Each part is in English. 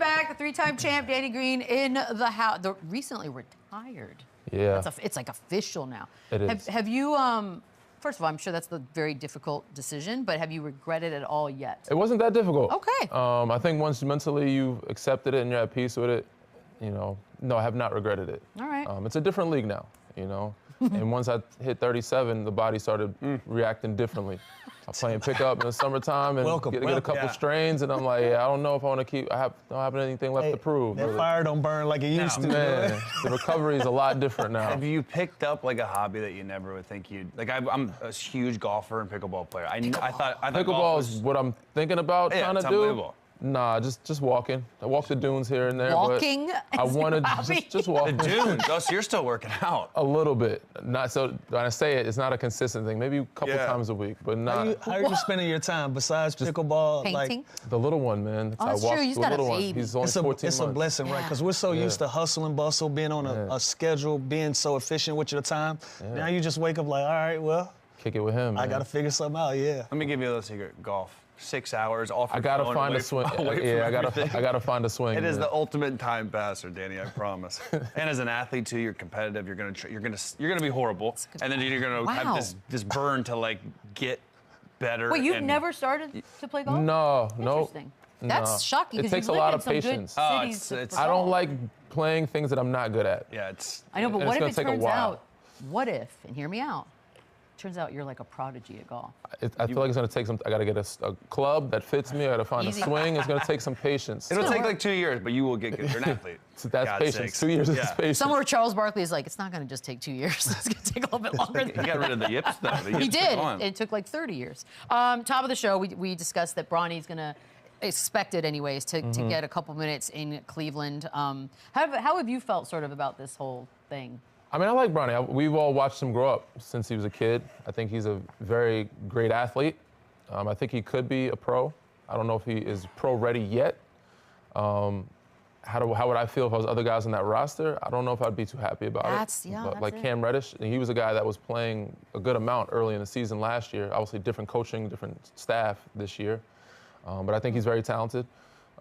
back, the three-time champ, Danny Green, in the house. The recently retired. Yeah. It's like official now. It is. Have you, first of all, I'm sure that's the very difficult decision, but have you regretted it all yet? It wasn't that difficult. Okay. I think once mentally you've accepted it and you're at peace with it, you know, no, I have not regretted it. All right. It's a different league now, you know. And once I hit 37, the body started reacting differently. I'm playing pickup in the summertime and get a couple strains, and I'm like, yeah, I don't know if I want to keep. Don't have anything left to prove. That fire don't burn like it used to. Man, the recovery is a lot different now. Have you picked up like a hobby that you never would think you'd like? I'm a huge golfer and pickleball player. I thought pickleball is what I'm thinking about trying to do. Nah, just walking. I walk the dunes here and there. Walking? But I wanted just walk. The dunes? Oh, so you're still working out. A little bit. Not so. When I say it, it's not a consistent thing. Maybe a couple times a week, but not. How are you spending your time besides pickleball? Painting? Like, the little one, man. Oh, that's true. He's got a baby. He's only 14 months. It's a blessing, right? Because we're so used to hustle and bustle, being on a schedule, being so efficient with your time. Now you just wake up like, all right, well. Kick it with him, man. I got to figure something out, Let me give you a little secret. Golf. 6 hours off. I gotta find a swing. Yeah, I gotta find a swing. It is the ultimate time passer, Danny. I promise. And as an athlete too, you're competitive. You're gonna be horrible, and then you're gonna have this burn to like get better. Wait, you've never started to play golf? No. Interesting. That's shocking. It takes a lot of patience. I don't like playing things that I'm not good at. Yeah, it's. I know, but what if it turns out? What if? And hear me out. Turns out you're like a prodigy at golf. I feel like it's gonna take some. I gotta get a club that fits me. I gotta find a swing. It's gonna take some patience. It'll take like 2 years, but you will get good. You're an athlete. So that's patience. 2 years is patience. Somewhere Charles Barkley is like, it's not gonna just take 2 years. It's gonna take a little bit longer. He got rid of the yips though. He did. It took like 30 years. Top of the show, we discussed that Bronny's gonna. Expected anyways to get a couple minutes in Cleveland. How have you felt sort of about this whole thing? I mean, I like Bronny. We've all watched him grow up since he was a kid. I think he's a very great athlete. I think he could be a pro. I don't know if he is pro ready yet. How would I feel if I was other guys on that roster? I don't know if I'd be too happy about it. But like Cam Reddish, he was a guy that was playing a good amount early in the season last year. Obviously, different coaching, different staff this year. But I think he's very talented.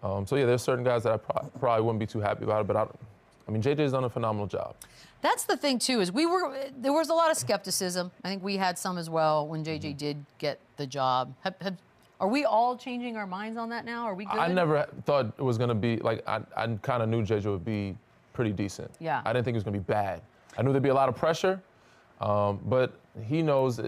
So yeah, there's certain guys that I probably wouldn't be too happy about it. But I mean, JJ's done a phenomenal job. That's the thing too, is there was a lot of skepticism. I think we had some as well when JJ did get the job. Are we all changing our minds on that now? Are we good? I never thought it was gonna be like I kind of knew JJ would be pretty decent. Yeah. I didn't think it was gonna be bad. I knew there'd be a lot of pressure, but he knows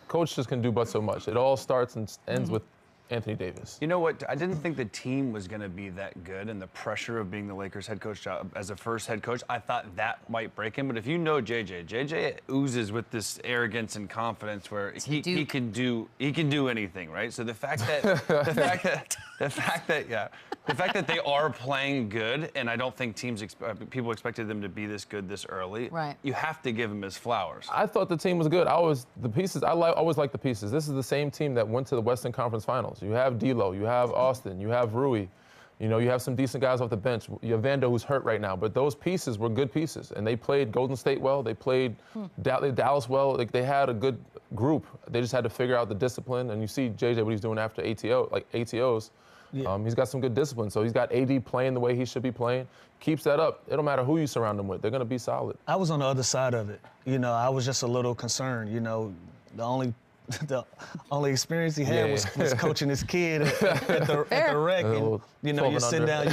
coaches can do but so much. It all starts and ends with Anthony Davis. You know what? I didn't think the team was going to be that good, and the pressure of being the Lakers head coach as a first head coach, I thought that might break him. But if you know JJ oozes with this arrogance and confidence where he can do anything, right? So the fact that they are playing good, and I don't think people expected them to be this good this early. Right. You have to give him his flowers. I thought the team was good. I always like the pieces. This is the same team that went to the Western Conference Finals. You have D'Lo, you have Austin, you have Rui, you have some decent guys off the bench. You have Vando, who's hurt right now, but those pieces were good pieces, and they played Golden State well. They played Dallas well. Like, they had a good group. They just had to figure out the discipline. And you see JJ what he's doing after ATOs. Yeah. He's got some good discipline. So he's got AD playing the way he should be playing. Keeps that up. It don't matter who you surround them with. They're gonna be solid. I was on the other side of it. I was just a little concerned. The only experience he had was coaching his kid at the rec. And, you sit down,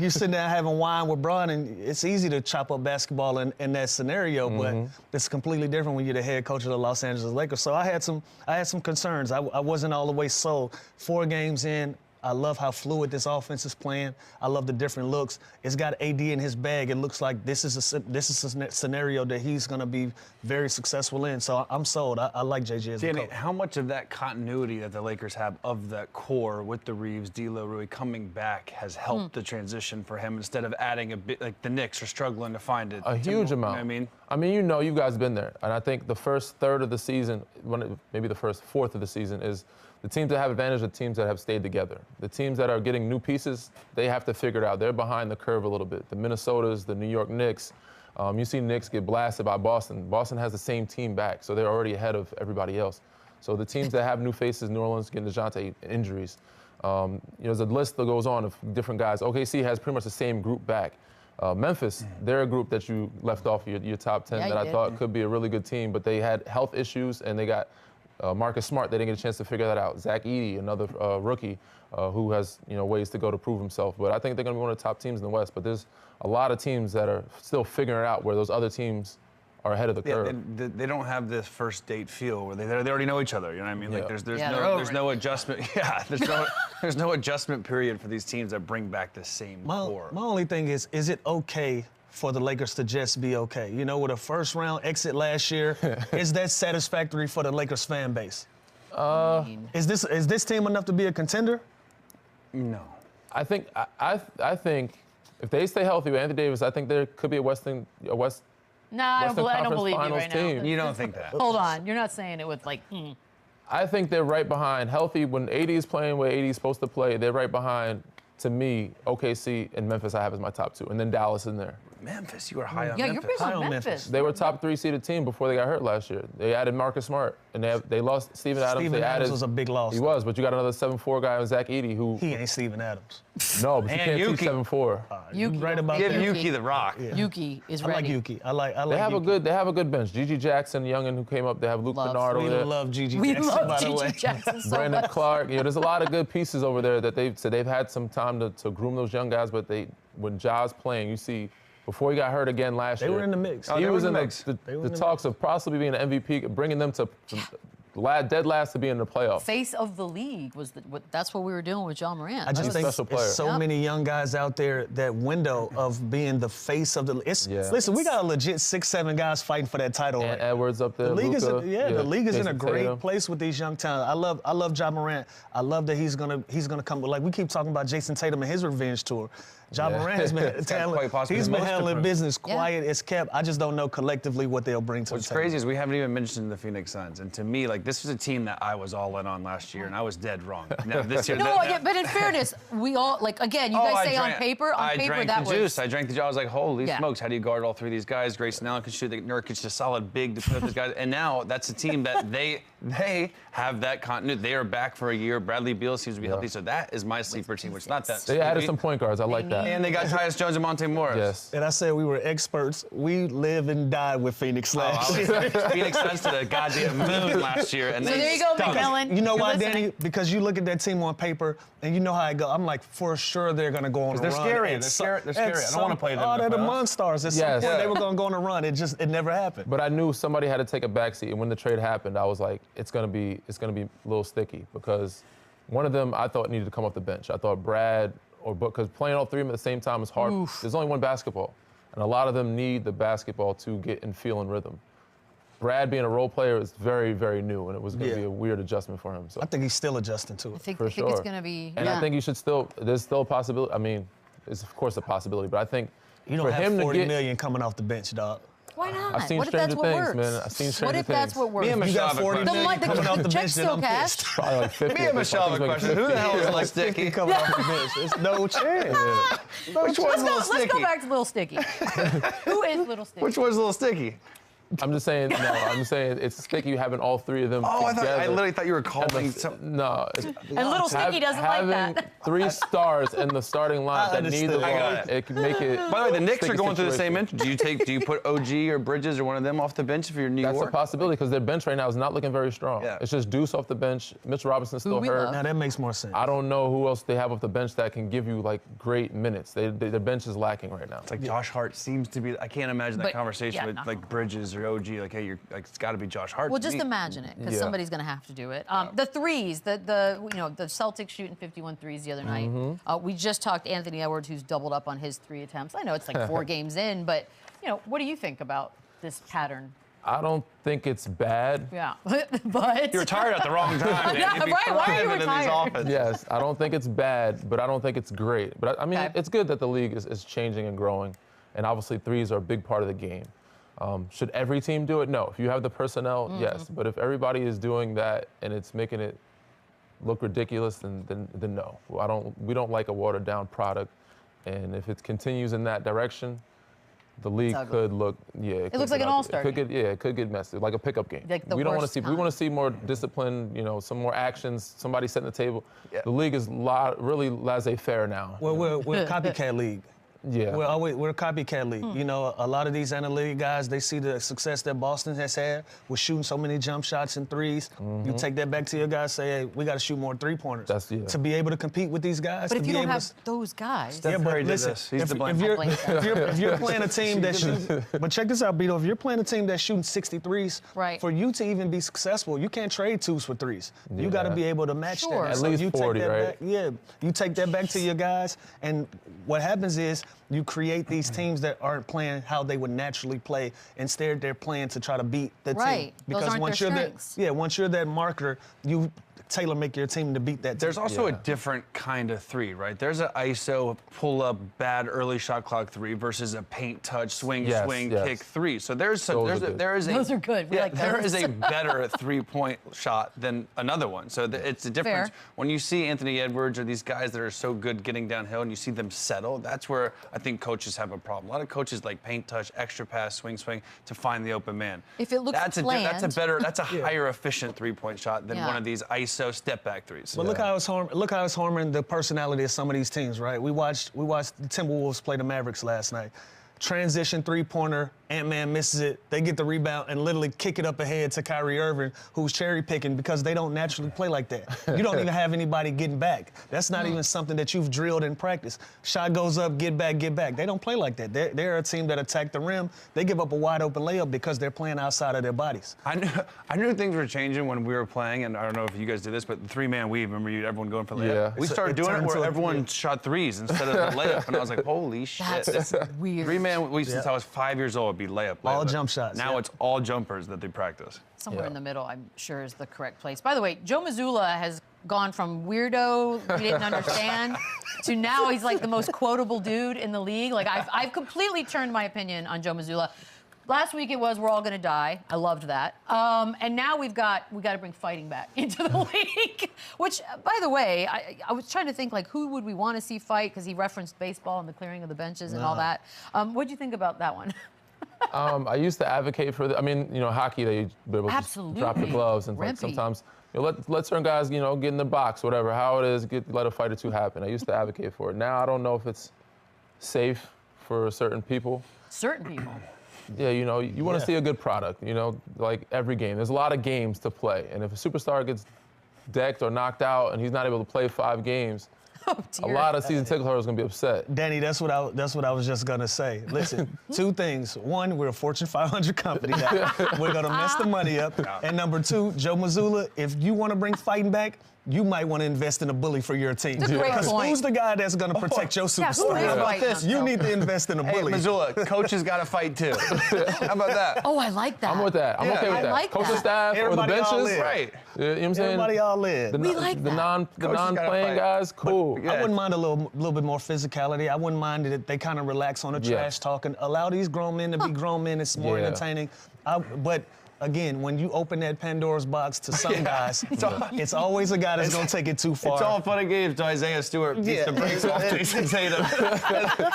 you sit down having wine with Bron, and it's easy to chop up basketball in that scenario, but it's completely different when you're the head coach of the Los Angeles Lakers. So I had some concerns. I wasn't all the way sold. 4 games in, I love how fluid this offense is playing. I love the different looks. It's got AD in his bag. It looks like this is a scenario that he's going to be very successful in. So I'm sold. I like JJ as a coach. How much of that continuity that the Lakers have of that core with the Reeves, D'Lo, Rui coming back has helped the transition for him instead of adding a bit like the Knicks are struggling to find it? A huge amount. I mean, you guys have been there. And I think the first third of the season, maybe the first fourth of the season is the teams that have advantage are teams that have stayed together. The teams that are getting new pieces, they have to figure it out. They're behind the curve a little bit. The Minnesotas, the New York Knicks. You see Knicks get blasted by Boston. Boston has the same team back, so they're already ahead of everybody else. So the teams that have new faces, New Orleans getting DeJounte injuries. There's a list that goes on of different guys. OKC has pretty much the same group back. Memphis, they're a group that you left off your top 10 that I thought could be a really good team, but they had health issues and they got Marcus Smart. They didn't get a chance to figure that out. Zach Edey, another rookie who has ways to go to prove himself. But I think they're going to be one of the top teams in the West. But there's a lot of teams that are still figuring it out where those other teams are ahead of the curve. They don't have this first date feel where they already know each other. You know what I mean? Like there's no adjustment. Yeah, there's no adjustment period for these teams that bring back the same core. My only thing is it okay for the Lakers to just be okay? With a first round exit last year, is that satisfactory for the Lakers fan base? Is this team enough to be a contender? No. I think if they stay healthy with Anthony Davis, I think there could be a West. No, I don't believe you right team. now. You don't think that? Hold on, you're not saying it with like. I think they're right behind. Healthy when AD is playing where AD is supposed to play, they're right behind. To me, OKC and Memphis I have as my top 2, and then Dallas in there. Memphis, you were high on Memphis. Memphis. Yeah, you're big on Memphis. They were top 3 seeded team before they got hurt last year. They added Marcus Smart, and they lost Steven Adams. Steven Adams was a big loss. He was, but you got another 7'4" guy, Zach Edey, who. He ain't Steven Adams. No, but you can't Yuki. teach 7'4". Yuki, right about Give that. Yuki the rock. Yeah. Yuki is I like ready. Yuki. I like They have Yuki. They have a good bench. Gigi Jackson, youngin who came up. They have Luke Kennard over We there. love Gigi We Jackson, love by the way. Gigi Jackson so Brandon much. Clark. There's a lot of good pieces over there that they've had some time to groom those young guys. But when Ja's playing, you see. Before he got hurt again last year. They were in the mix. He was in the talks of possibly being an MVP, bringing them to dead last to be in the playoffs. Face of the league that's what we were doing with John Morant. I just think there's so many young guys out there that window of being the face of the league. Listen, we got a legit 6-7 guys fighting for that title. And Edwards up there. The league the league is in a great Tatum. place with these young talent. I love John Morant. I love that he's gonna come. Like we keep talking about Jason Tatum and his revenge tour. John Morant has been talent. He's been handling business quiet as kept. I just don't know collectively what they'll bring to the table. What's crazy is we haven't even mentioned the Phoenix Suns, and to me, this was a team that I was all in on last year, and I was dead wrong. Now this year, but in fairness, we all again. You guys say on paper I drank that the juice. I drank the juice. I was like, holy smokes, how do you guard all 3 of these guys? Grayson Allen can shoot. Nurkic a solid big to put up these guys, and now that's a team that they have that continuity. They are back for a year. Bradley Beal seems to be healthy, so that is my sleeper team, which is not that. They added some point guards. I like that. And they got Tyus Jones and Monte Morris. Yes. And I said we were experts. We live and died with Phoenix last year. Phoenix Suns to the goddamn moon last year. And so there you go, McMillan. You know why, Danny? Because you look at that team on paper and you know how it go. I'm like, for sure they're going to go on a run. They're scary. They're scary. I don't want to play them. Oh, they're the Monstars. At some point, they were going to go on a run. It never happened. But I knew somebody had to take a backseat. And when the trade happened, I was like, it's going to be a little sticky because one of them I thought needed to come off the bench. I thought Brad because playing all 3 of them at the same time is hard. Oof. There's only one basketball, and a lot of them need the basketball to get in feel and rhythm. Brad being a role player is very, very new, and it was going to be a weird adjustment for him. So I think he's still adjusting to it. I think it's going to be. And I think you should there's still a possibility. I mean, it's of course a possibility, but I think you don't have $40 million coming off the bench, dog. Why not? I've seen Stranger Things, man. I've seen Stranger Things. What if that's what works? Me and Michelle have $40 million coming off the bench, then I'm pissed. Probably like 50. Me and Michelle have a question. Who the hell is Little Sticky? Coming off the bench. There's no chance. Which one's Little Sticky? Let's go back to Little Sticky. Who is Little Sticky? Which one's Little Sticky? I'm just saying, it's sticky having all 3 of them together. I literally thought you were calling No. And Little Sticky doesn't like that. Having 3 stars in the starting line that need the ball, it can make it. By the way, the Knicks are going through the same inch. Do you put OG or Bridges or one of them off the bench if you're New York? That's a possibility because their bench right now is not looking very strong. Yeah. It's just Deuce off the bench. Mitch Robinson's still hurt. Now that makes more sense. I don't know who else they have off the bench that can give you great minutes. Their bench is lacking right now. It's like Josh Hart seems to be. I can't imagine that conversation with Bridges or OG. Hey, it's got to be Josh Hart. Well, just imagine it, because somebody's going to have to do it. The threes, the Celtics shooting 51 threes the other night. We just talked to Anthony Edwards, who's doubled up on his 3 attempts. I know it's 4 games in, but what do you think about this pattern? I don't think it's bad. Yeah, but you're tired at the wrong time. Yeah, right. Why are you retired? Yes, I don't think it's bad, but I don't think it's great. But I mean, it's good that the league is changing and growing, and obviously 3s are a big part of the game. Should every team do it? No. If you have the personnel, yes. But if everybody is doing that and it's making it look ridiculous, then no. We don't like a watered down product. And if it continues in that direction, the league could look, it looks like an all-star game. It could get messy, like a pickup game. Like we don't want to see. We want to see more discipline. You know, some more actions. Somebody setting the table. Yeah. The league is really laissez-faire now. Well, we're a copycat league. Yeah. We're a copycat league. You know, a lot of these analytic guys, they see the success that Boston has had with shooting so many jump shots and threes. You take that back to your guys, say, hey, we got to shoot more three-pointers to be able to compete with these guys. But if you don't have those guys, yeah, but listen, if you're playing a team that shoots, but check this out, Beadle, if you're playing a team that's shooting 63s, for you to even be successful, you can't trade 2s for 3s. You got to be able to match that. At least you 40, take that right? back, you take that back to your guys, and what happens is you create these teams that aren't playing how they would naturally play. Instead, they're playing to try to beat the team. Because those aren't once their you're strengths. once you're that marketer, you tailor-make your team to beat that team. There's also a different kind of three, right? There's an ISO, pull-up, bad early shot clock three versus a paint touch, swing, kick three. So there is those are good. We like those. There is a better three-point shot than another one. So it's a difference. Fair. When you see Anthony Edwards or these guys that are so good getting downhill and you see them settle, that's where I think coaches have a problem. A lot of coaches like paint touch, extra pass, swing to find the open man. If it looks planned, that's a higher efficient three-point shot than one of these ISO step back threes. But look how it's harming the personality of some of these teams, right? We watched the Timberwolves play the Mavericks last night. Transition three-pointer, Ant-Man misses it. They get the rebound and literally kick it up ahead to Kyrie Irving, who's cherry-picking because they don't naturally play like that. You don't even have anybody getting back. That's not even something that you've drilled in practice. Shot goes up, get back, get back. They don't play like that. They're a team that attack the rim. They give up a wide-open layup because they're playing outside of their bodies. I knew things were changing when we were playing, and I don't know if you guys did this, but the three-man weave, remember everyone going for the layup? Yeah. We started doing it where everyone shot threes instead of the layup, and I was like, holy shit. That's weird. Three-man weave since I was 5 years old would be layup. All jump shots. Now it's all jumpers that they practice. Somewhere in the middle, I'm sure, is the correct place. By the way, Joe Mazzulla has gone from weirdo we didn't understand to now he's like the most quotable dude in the league. Like I've completely turned my opinion on Joe Mazzulla. Last week it was we're all gonna die. I loved that. And now we got to bring fighting back into the league. Which, by the way, I was trying to think like who would we want to see fight because he referenced baseball and the clearing of the benches and all that. What'd you think about that one? I used to advocate for I mean, you know, hockey, they able to drop the gloves and like, sometimes you know, let certain guys, you know, get in the box, whatever, how it is, let a fight or two happen. I used to advocate for it. Now I don't know if it's safe for certain people. Certain people. Yeah, you know, you want to see a good product, you know, like every game. There's a lot of games to play. And if a superstar gets decked or knocked out and he's not able to play 5 games, a lot of season ticket holders are going to be upset. Danny, that's what I was just going to say. Listen, 2 things. 1, we're a Fortune 500 company. We're going to mess the money up. And number 2, Joe Mazzulla, if you want to bring fighting back, you might want to invest in a bully for your team. Because who's the guy that's going to protect your superstar? How about this? You need to invest in a bully. Hey, Mazzulla, coaches got to fight too. How about that? Oh, I like that. I'm with that. I'm okay with that. Like coaching that. staff Everybody or the all benches. in. Right. You know what I'm saying? Everybody all in. We like the that. non-playing guys, cool. I wouldn't mind a little bit more physicality. I wouldn't mind that they kind of relax on the trash talking. Allow these grown men to be grown men. It's more entertaining. But again, when you open that Pandora's box to some guys, it's always a guy that's going to take it too far. It's all fun and games to Isaiah Stewart beats the brakes off Jason Tatum.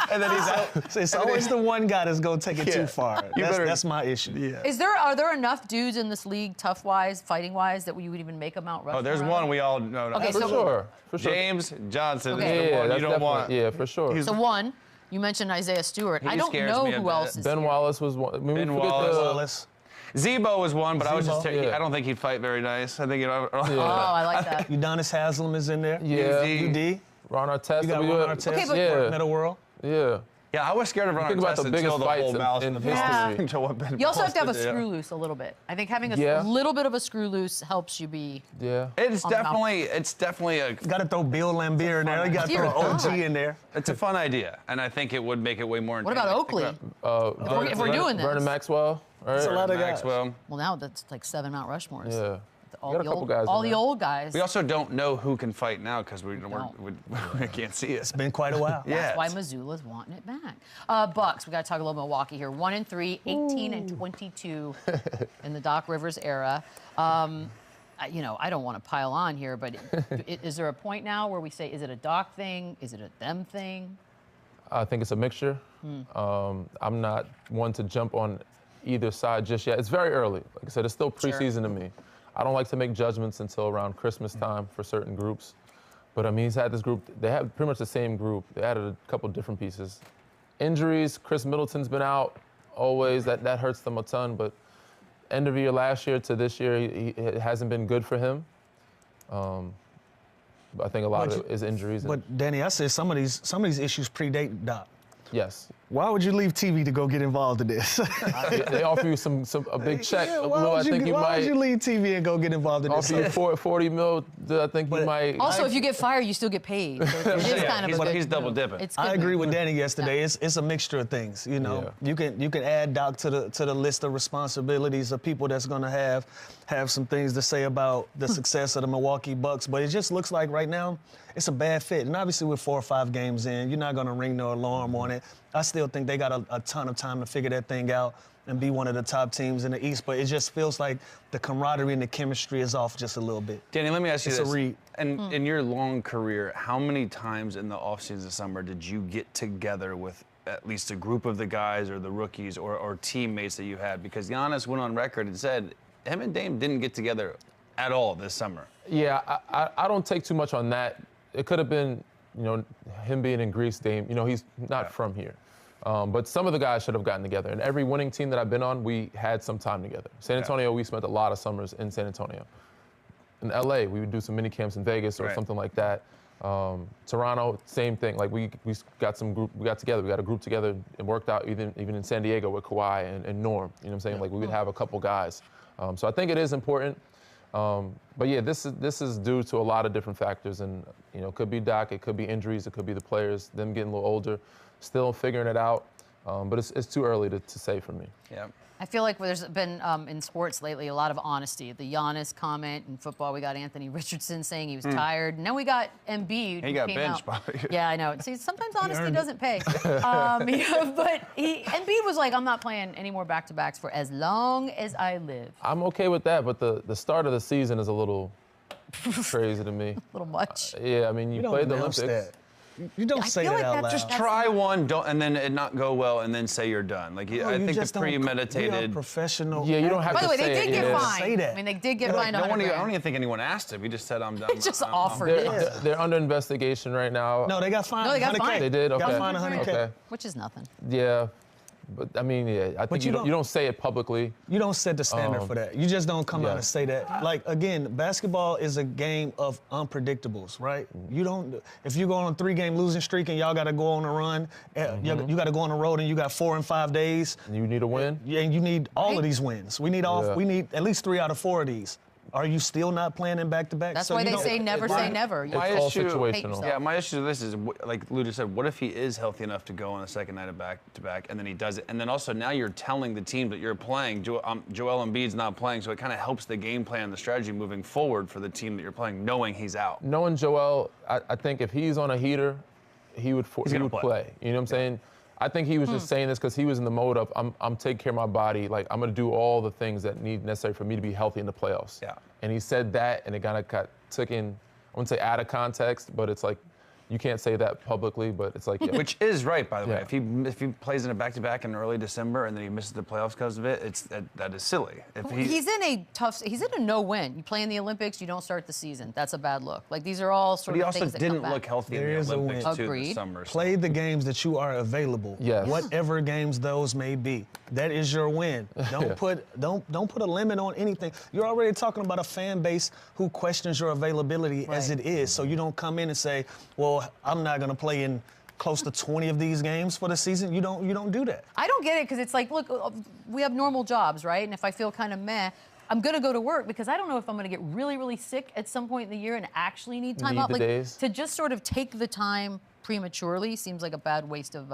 And then he's out. So it's always the one guy that's going to take it too far. That's my issue. Yeah. Are there enough dudes in this league, tough-wise, fighting-wise, that you would even make a Mount Rushmore? Oh, there's one we all know. Okay, For sure. James Johnson Okay. is the one that's you don't want. Yeah, for sure. So one, you mentioned Isaiah Stewart. I don't scares know me a who bit. else is Ben here. Wallace was one. I mean, Ben we forget Wallace. Zebo was one, but I was just Zebo? I don't think he'd fight very nice. I think Oh, I like that. Udonis Haslem is in there. Yeah. UD. Ron Artest. You got Ron Artest. Okay, but- yeah. Middle World. Yeah. Yeah, I was scared of Ron Think about Artest the until biggest the fights whole mouse in and history. to what Ben You also have to have a Wallace did, screw loose a little bit. I think having a little bit of a screw loose helps you be. Yeah. It's on the mouth. definitely a Got to throw Bill Lambier in there. You got to throw OG in there. it's a fun idea, and I think it would make it way more. What about Oakley? If we're doing this. Vernon Maxwell. Right? That's a lot of guys. Maxwell. Well, now that's like 7 Mount Rushmores. Yeah. All got a the couple old, guys all in the there. old guys. We also don't know who can fight now because we don't. can't see it. It's been quite a while. That's why Missoula's wanting it back. Bucks, we got to talk a little Milwaukee here. 1-3, 18-22 in the Doc Rivers era. You know, I don't want to pile on here, but is there a point now where we say, is it a Doc thing? Is it a them thing? I think it's a mixture. I'm not one to jump on either side just yet. It's very early. Like I said, it's still preseason to me. I don't like to make judgments until around Christmas time for certain groups. But I mean, he's had this group. They have pretty much the same group. They added a couple different pieces. Injuries, Chris Middleton's been out always. That hurts them a ton. But end of year last year to this year, it hasn't been good for him. But I think a lot of it is injuries. But Danny, I said some of these issues predate Doc. Yes. Why would you leave TV to go get involved in this? They offer you a big check. Yeah, why would you leave TV and go get TV and offer you 40 mil. I think you might. Also, if you get fired, you still get paid. So it is kind of he's double dipping. I agree with Danny yesterday. It's a mixture of things. You know, you can add Doc to the list of responsibilities of people that's going to have some things to say about the success of the Milwaukee Bucks. But it just looks like right now it's a bad fit. And obviously, with 4 or 5 games in, you're not going to ring no alarm on it. I still think they got a ton of time to figure that thing out and be one of the top teams in the East. But it just feels like the camaraderie and the chemistry is off just a little bit. Danny, let me ask you this. It's a read. And in your long career, how many times in the offseason this summer did you get together with at least a group of the guys or the rookies or teammates that you had? Because Giannis went on record and said him and Dame didn't get together at all this summer. Yeah, I don't take too much on that. It could have been, him being in Greece, Dame. He's not from here. But some of the guys should have gotten together. And every winning team that I've been on, we had some time together. San Antonio, we spent a lot of summers in San Antonio. In LA, we would do some mini camps in Vegas or something like that. Toronto, same thing. Like we got together. We got a group together and worked out even in San Diego with Kawhi and Norm. You know what I'm saying? Like we would have a couple guys. So I think it is important. But yeah, this is due to a lot of different factors, and it could be Doc, it could be injuries, it could be the players, them getting a little older, still figuring it out. But it's too early to say for me. Yeah. I feel like there's been in sports lately a lot of honesty. The Giannis comment in football, we got Anthony Richardson saying he was tired. And then we got Embiid. He got benched, probably. Yeah, I know. See, sometimes honesty doesn't pay. But Embiid was like, I'm not playing any more back-to-backs for as long as I live. I'm okay with that, but the start of the season is a little crazy to me. A little much. Yeah, I mean, you played the Olympics. That. You don't say that out loud. Just try one, and then it not go well, and then say you're done. Like I think the premeditated. We are professional. Yeah, you don't have to say it. By the way, they did get fined. Say that. I mean, they did get fined. I don't even think anyone asked him. He just said, "I'm done." They just offered it. They're under investigation right now. No, they got fined. No, they got 100K. fined. They did. Okay. Got fined 100K. Okay. Which is nothing. Yeah. But I mean, I think you don't say it publicly. You don't set the standard for that. You just don't come out and say that. Like, again, basketball is a game of unpredictables, right? You don't. If you go on a 3-game losing streak and y'all got to go on a run, you got to go on the road and you got 4 and 5 days. You need a win. Yeah, and you need all of these wins. We need We need at least 3 out of 4 of these. Are you still not playing in back-to-back? That's why they say never say never. It's all situational. Yeah, my issue with this is, like Lou just said, what if he is healthy enough to go on the second night of back-to-back, and then he does it? And then also now you're telling the team that you're playing, Joel Embiid's not playing, so it kind of helps the game plan and the strategy moving forward for the team that you're playing, knowing he's out. Knowing Joel, I think if he's on a heater, he would play. You know what I'm saying? I think he was just saying this because he was in the mode of, I'm taking care of my body. Like, I'm going to do all the things that need necessary for me to be healthy in the playoffs. Yeah. And he said that, and it kind of got taken, I wouldn't say out of context, but it's like, you can't say that publicly, but it's like, yeah. Which is right, by the way. If he plays in a back-to-back in early December and then he misses the playoffs because of it, that is silly. He's in a no-win. You play in the Olympics, you don't start the season. That's a bad look. Like, these are all sort of things that come back. But he also didn't look healthy in the Olympics too this summer. Play the games that you are available. Yes. Whatever games those may be. That is your win. Don't put a limit on anything. You're already talking about a fan base who questions your availability as it is. So you don't come in and say, well, I'm not going to play in close to 20 of these games for the season. You don't do that. I don't get it because it's like, look, we have normal jobs, right? And if I feel kind of meh, I'm going to go to work because I don't know if I'm going to get really, really sick at some point in the year and actually need time off. Like, to just sort of take the time prematurely seems like a bad waste of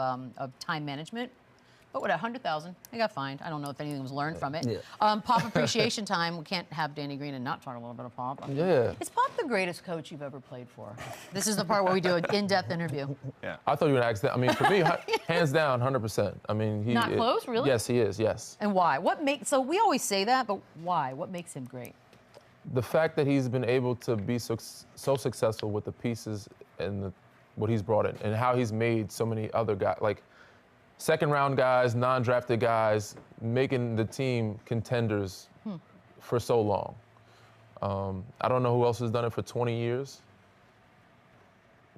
time management. But what, 100,000? I got fined. I don't know if anything was learned from it. Yeah. Pop appreciation time. We can't have Danny Green and not talk a little bit of Pop. Yeah. Is Pop the greatest coach you've ever played for? This is the part where we do an in-depth interview. Yeah. I thought you were going to ask that. I mean, for me, hands down, 100%. I mean, he not close, really? Yes, he is. Yes. And why? So we always say that, but why? What makes him great? The fact that he's been able to be so successful with the pieces and what he's brought in and how he's made so many other guys, like second-round guys, non-drafted guys, making the team contenders for so long. I don't know who else has done it for 20 years.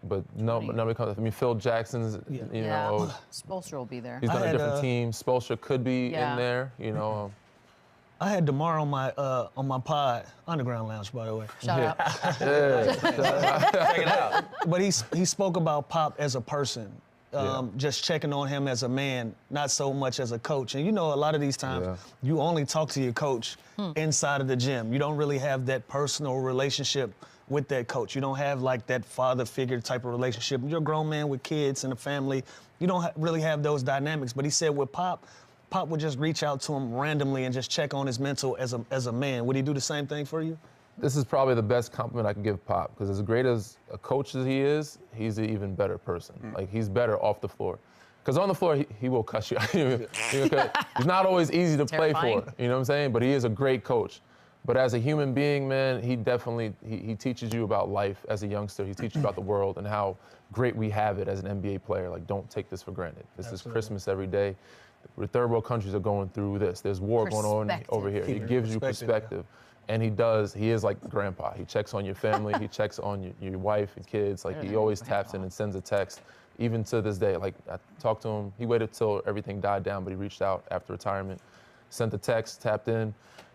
But nobody comes. I mean, Phil Jackson's, you know. Spoelstra will be there. He's done a different team. Spoelstra could be in there, you know. I had DeMar on my pod, Underground Lounge, by the way. Shout out. Check it out. But he spoke about Pop as a person, just checking on him as a man, not so much as a coach. And you know, a lot of these times, you only talk to your coach inside of the gym. You don't really have that personal relationship with that coach. You don't have like that father figure type of relationship. You're a grown man with kids and a family. You don't really have those dynamics. But he said with Pop would just reach out to him randomly and just check on his mental as a man. Would he do the same thing for you? This is probably the best compliment I can give Pop, because as great as a coach as he is, he's an even better person. Like, he's better off the floor. Because on the floor, he will cuss you out. He's not always easy to play for, you know what I'm saying? But he is a great coach. But as a human being, man, he definitely, he teaches you about life as a youngster. He teaches you about the world and how great we have it as an NBA player. Like, don't take this for granted. This is Christmas every day. The third world countries are going through this. There's war going on over here. He gives you perspective. And he is like grandpa. He checks on your family. He checks on your wife and kids. Like, he always taps in and sends a text. Even to this day, like, I talked to him. He waited till everything died down, but he reached out after retirement, sent a text, tapped in.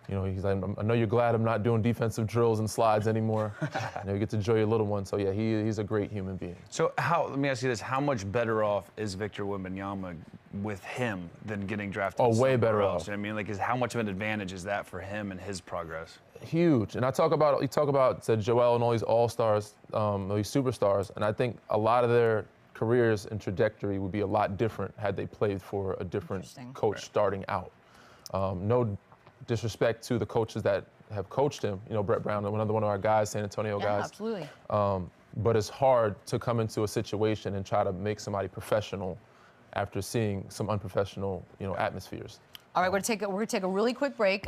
You know, he's like, I know you're glad I'm not doing defensive drills and slides anymore. You know, you get to enjoy your little one. So, yeah, he's a great human being. So let me ask you this. How much better off is Victor Wembanyama with him than getting drafted? Oh, way better else? off. You know what I mean? Like, how much of an advantage is that for him and his progress? Huge. And you talk about Joel and all these all-stars, these superstars, and I think a lot of their careers and trajectory would be a lot different had they played for a different coach starting out. No disrespect to the coaches that have coached him, you know, Brett Brown, one of our guys, San Antonio guys. Absolutely. But it's hard to come into a situation and try to make somebody professional after seeing some unprofessional, you know, atmospheres. All right, we're gonna take a really quick break.